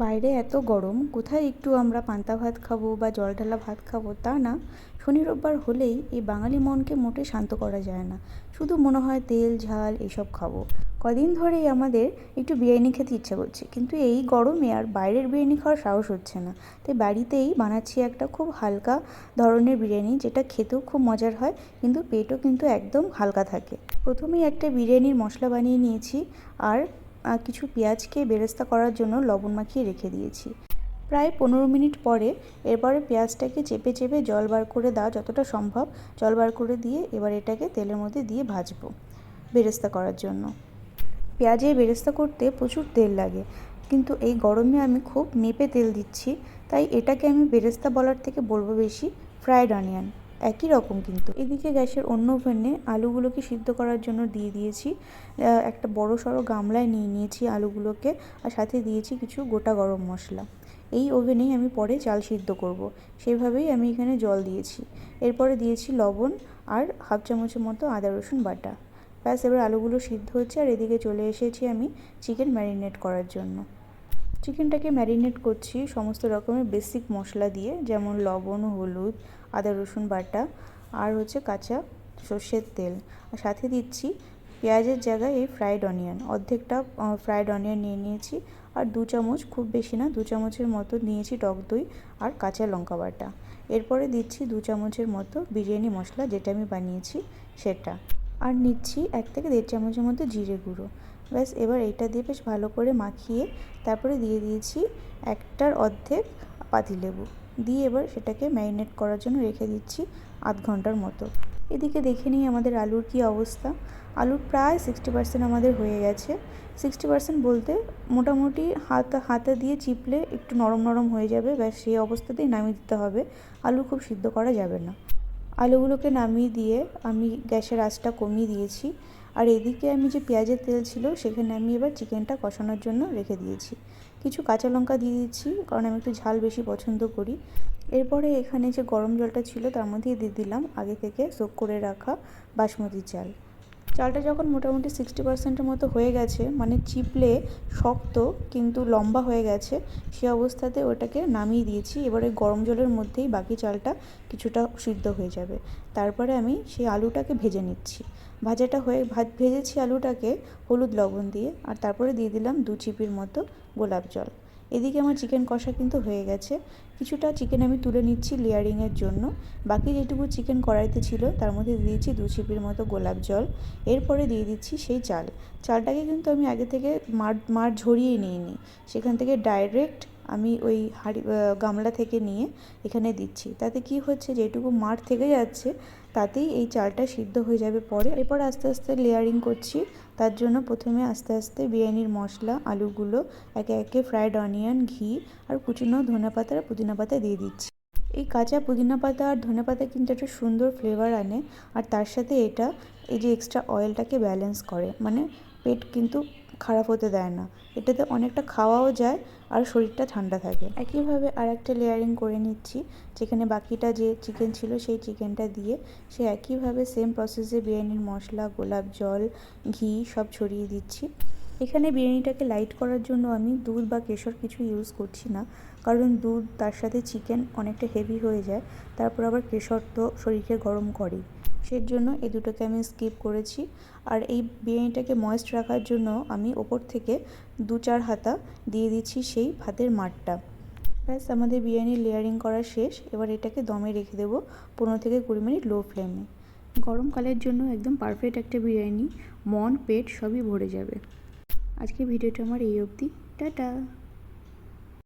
বাইরে এত গরম, কোথায় একটু আমরা পান্তা ভাত খাবো বা জল ঢালা ভাত খাবো তা না, শনি রোববার হলেই এই বাঙালি মনকে মোটে শান্ত করা যায় না। শুধু মনে হয় তেল ঝাল এসব খাবো। কদিন ধরেই আমাদের একটু বিরিয়ানি খেতে ইচ্ছা করছে, কিন্তু এই গরমে আর বাইরের বিরিয়ানি খাওয়ার সাহস হচ্ছে না। তাই বাড়িতেই বানাচ্ছি একটা খুব হালকা ধরনের বিরিয়ানি, যেটা খেতেও খুব মজার হয়, কিন্তু পেটও কিন্তু একদম হালকা থাকে। প্রথমেই একটা বিরিয়ানির মশলা বানিয়ে নিয়েছি, আর কিছু পেঁয়াজকে বেরেস্তা করার জন্য লবণ মাখিয়ে রেখে দিয়েছি। প্রায় 15 মিনিট পরে এরপরে পেঁয়াজটাকে চেপে চেপে জল বার করে দেওয়া, যতটা সম্ভব জল বার করে দিয়ে এবার এটাকে তেলের মধ্যে দিয়ে ভাজবো বেরেস্তা করার জন্য। পেঁয়াজে বেরেস্তা করতে প্রচুর তেল লাগে, কিন্তু এই গরমে আমি খুব মেপে তেল দিচ্ছি, তাই এটাকে আমি বেরেস্তা বলার থেকে বলবো বেশি ফ্রায়েড অনিয়ন। একই রকম কিন্তু। এদিকে গ্যাসের অন্য ওভেনে আলুগুলোকে সিদ্ধ করার জন্য দিয়ে দিয়েছি। একটা বড় সড়ো গামলায় নিয়ে নিয়েছি আলুগুলোকে, আর সাথে দিয়েছি কিছু গোটা গরম মশলা। এই ওভেনেই আমি পরে চাল সিদ্ধ করব, সেভাবেই আমি এখানে জল দিয়েছি। এরপরে দিয়েছি লবণ আর হাফ চামচের মতো আদা রসুন বাটা। ব্যাস, এবার আলুগুলো সিদ্ধ হচ্ছে, আর এদিকে চলে এসেছি আমি চিকেন ম্যারিনেট করার জন্য। চিকেনটাকে ম্যারিনেট করছি সমস্ত রকমের বেসিক মশলা দিয়ে, যেমন লবণ, হলুদ, আদা রসুন বাটা, আর হচ্ছে কাঁচা সর্ষের তেল। আর সাথে দিচ্ছি পেঁয়াজের জায়গায় এই ফ্রাইড অনিয়ন, অর্ধেকটা ফ্রাইড অনিয়ন নিয়ে নিয়েছি। আর 2 চামচ, খুব বেশি না, 2 চামচের মতো নিয়েছি টক দই আর কাঁচা লঙ্কা বাটা। এরপরে দিচ্ছি 2 চামচের মতো বিরিয়ানি মশলা, যেটা আমি বানিয়েছি সেটা। আর নিচ্ছি 1 থেকে 1.5 চামচের মতো জিরে গুঁড়ো। ব্যাস, এবার এটা দিয়ে বেশ ভালো করে মাখিয়ে তারপরে দিয়ে দিয়েছি একটার অর্ধেক পাতিলেবু দিয়ে, এবার সেটাকে ম্যারিনেট করার জন্য রেখে দিচ্ছি আধ ঘন্টার মতো। এদিকে দেখে নিই আমাদের আলুর কী অবস্থা। আলুর প্রায় 60% আমাদের হয়ে গেছে। 60% বলতে মোটামুটি হাতা দিয়ে চিপলে একটু নরম নরম হয়ে যাবে, ব্যাস সেই অবস্থাতেই নামিয়ে দিতে হবে। আলু খুব সিদ্ধ করা যাবে না। আলুগুলোকে নামিয়ে দিয়ে আমি গ্যাসের আঁচটা কমিয়ে দিয়েছি, আর এদিকে আমি যে পেঁয়াজের তেল ছিল সেখানে আমি এবার চিকেনটা কষানোর জন্য রেখে দিয়েছি। কিছু কাঁচা লঙ্কা দিয়ে দিচ্ছি, কারণ আমি একটু ঝাল বেশি পছন্দ করি। এরপরে এখানে যে গরম জলটা ছিল তার মধ্যে দিয়ে দিলাম আগে থেকে সোক করে রাখা বাসমতি চাল। চালটা যখন মোটামুটি 60%-এর মতো হয়ে গেছে, মানে চিপলে শক্ত কিন্তু লম্বা হয়ে গেছে, সে অবস্থাতে ওটাকে নামিয়ে দিয়েছি। এবারে গরম জলের মধ্যেই বাকি চালটা কিছুটা সিদ্ধ হয়ে যাবে। তারপরে আমি সেই আলুটাকে ভেজে নিচ্ছি। ভাজাটা হয়ে ভেজেছি আলুটাকে হলুদ লবণ দিয়ে, আর তারপরে দিয়ে দিলাম 2 চিপির মতো গোলাপ জল। এদিকে আমার চিকেন কষা কিন্তু হয়ে গেছে। কিছুটা চিকেন আমি তুলে নিচ্ছি লেয়ারিংয়ের জন্য। বাকি যেটুকু চিকেন কড়াইতে ছিল তার মধ্যে দিয়ে দিচ্ছি 2 চিপির মতো গোলাপ জল। এরপরে দিয়ে দিচ্ছি সেই চালটাকে কিন্তু আমি আগে থেকে মাড় ঝরিয়ে নিইনি, সেখান থেকে ডাইরেক্ট আমি ওই গামলা থেকে নিয়ে এখানে দিচ্ছি। তাতে কি হচ্ছে, যেটুকু মাড় থেকে যাচ্ছে তাতেই এই চালটা সিদ্ধ হয়ে যাবে পরে। এরপর আস্তে আস্তে লেয়ারিং করছি। তার জন্য প্রথমে আস্তে আস্তে বিরিয়ানির মশলা, আলুগুলো একে একে ফ্রায়েড অনিয়ন, ঘি আর কুচনো ধনেপাতা আর পুদিনা পাতা দিয়ে দিচ্ছি। এই কাঁচা পুদিনা পাতা আর ধনেপাতা কিন্তু একটা সুন্দর ফ্লেভার আনে, আর তার সাথে এটা এই যে এক্সট্রা অয়েলটাকে ব্যালেন্স করে, মানে পেট কিন্তু খারাপ হতে দেয় না। এটাতে অনেকটা খাওয়াও যায় আর শরীরটা ঠান্ডা থাকে। একইভাবে আর একটা লেয়ারিং করে নিচ্ছি, যেখানে বাকিটা যে চিকেন ছিল সেই চিকেনটা দিয়ে সে একইভাবে সেম প্রসেসে বিরিয়ানির মশলা, গোলাপ জল, ঘি সব ছড়িয়ে দিচ্ছি। এখানে বিরিয়ানিটাকে লাইট করার জন্য আমি দুধ বা কেশর কিছু ইউজ করছি না, কারণ দুধ তার সাথে চিকেন অনেকটা হেভি হয়ে যায়। তারপর আবার কেশর তো শরীরকে গরম করেই, সেই জন্য এই দুটোকে আমি স্কিপ করেছি। আর এই বিরিয়ানিটাকে ময়েস্ট রাখার জন্য আমি ওপর থেকে 2-4 হাতা দিয়ে দিচ্ছি সেই ভাতের মাড়টা। ব্যাস, আমাদের বিরিয়ানির লেয়ারিং করা শেষ। এবার এটাকে দমে রেখে দেবো 15 থেকে 20 মিনিট লো ফ্লেমে। গরমকালের জন্য একদম পারফেক্ট একটা বিরিয়ানি, মন পেট সবই ভরে যাবে। আজকে ভিডিওটা আমার এই অবধি। টাটা।